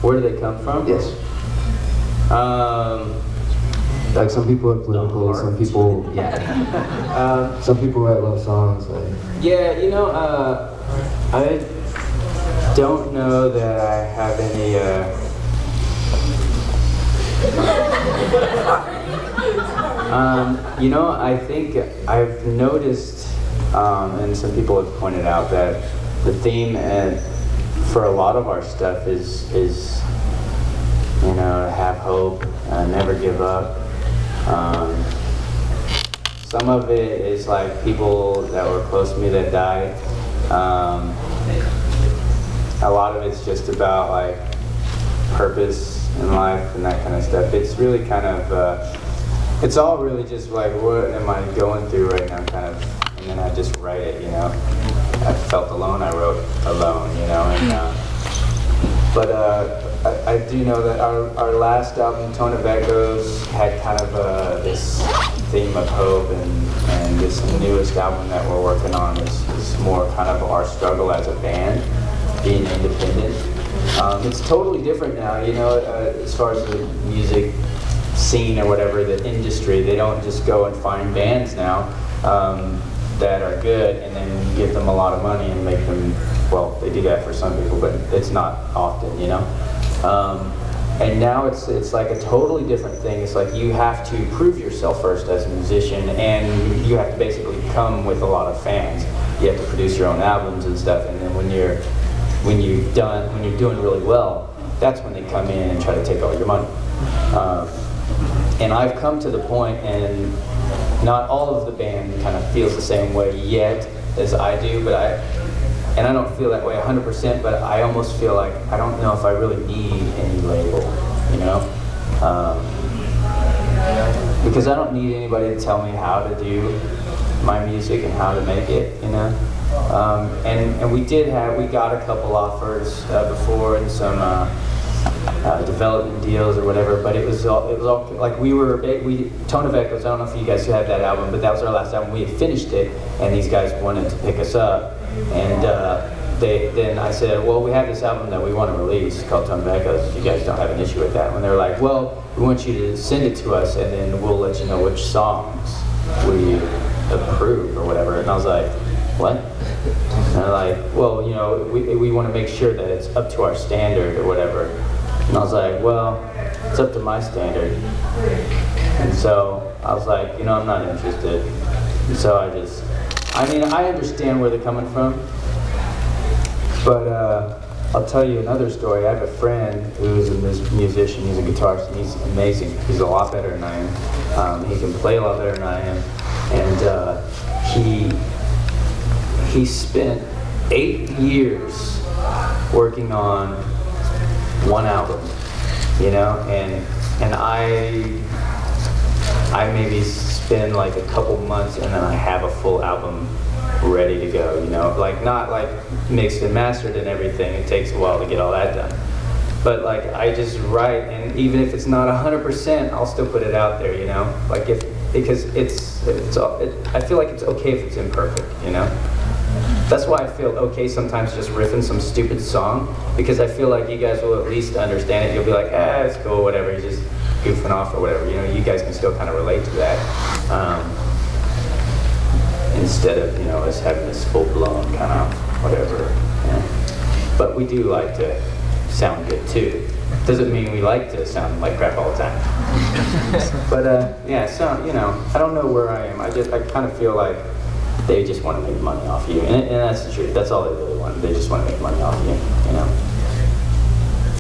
Where do they come from? Yes. Like some people are political, some people, yeah. Some people write love songs. Like. Yeah, you know, I don't know that I have any. You know, I think I've noticed, and some people have pointed out that the theme for a lot of our stuff is you know, have hope, never give up. Some of it is like people that were close to me that died. A lot of it's just about like purpose in life and that kind of stuff. It's really kind of, it's all really just like, what am I going through right now, kind of, and then I just write it, you know. I felt alone, I wrote alone, you know, and but I do know that our last album, Tone of Echoes, had kind of this theme of hope, and this newest album that we're working on is more kind of our struggle as a band, being independent. It's totally different now, you know, as far as the music scene or whatever, the industry, they don't just go and find bands now that are good and then give them a lot of money and make them, well, they do that for some people, but it's not often, you know. And now it's like a totally different thing. It's like you have to prove yourself first as a musician, and you have to basically come with a lot of fans. You have to produce your own albums and stuff, and then when you're doing really well, that's when they come in and try to take all your money. And I've come to the point, and not all of the band kind of feels the same way yet as I do, but I don't feel that way 100%, but I almost feel like I don't know if I really need any label, you know? Because I don't need anybody to tell me how to do my music and how to make it, you know? And we got a couple offers before and some development deals or whatever, but it was all like Tone of Echoes, I don't know if you guys have that album, but that was our last album. We had finished it, and these guys wanted to pick us up. And then I said, well, we have this album that we want to release called Tone of Echoes, if you guys don't have an issue with that. And they're like, well, we want you to send it to us, and then we'll let you know which songs we approve or whatever. And I was like, what? And they're like, well, you know, we want to make sure that it's up to our standard or whatever. And I was like, well, it's up to my standard. And so I was like, you know, I'm not interested. And so I understand where they're coming from, but I'll tell you another story. I have a friend who's a musician, he's a guitarist, and he's amazing. He's a lot better than I am. He can play a lot better than I am. And he spent 8 years working on one album, you know, and I maybe spend like a couple months and then I have a full album ready to go, you know, like not like mixed and mastered and everything. It takes a while to get all that done, but like I just write, and even if it's not 100%, I'll still put it out there, you know, like because I feel like it's okay if it's imperfect, you know. That's why I feel okay sometimes just riffing some stupid song, because I feel like you guys will at least understand it. You'll be like, it's cool, whatever, you're just goofing off or whatever, you know, you guys can still kind of relate to that. Instead of, you know, us having this full-blown kind of whatever, you know. But we do like to sound good too. Doesn't mean we like to sound like crap all the time. But yeah, so, you know, I don't know where I am. I kind of feel like they just want to make money off you, and that's the truth. That's all they really want. They just want to make money off you, you know.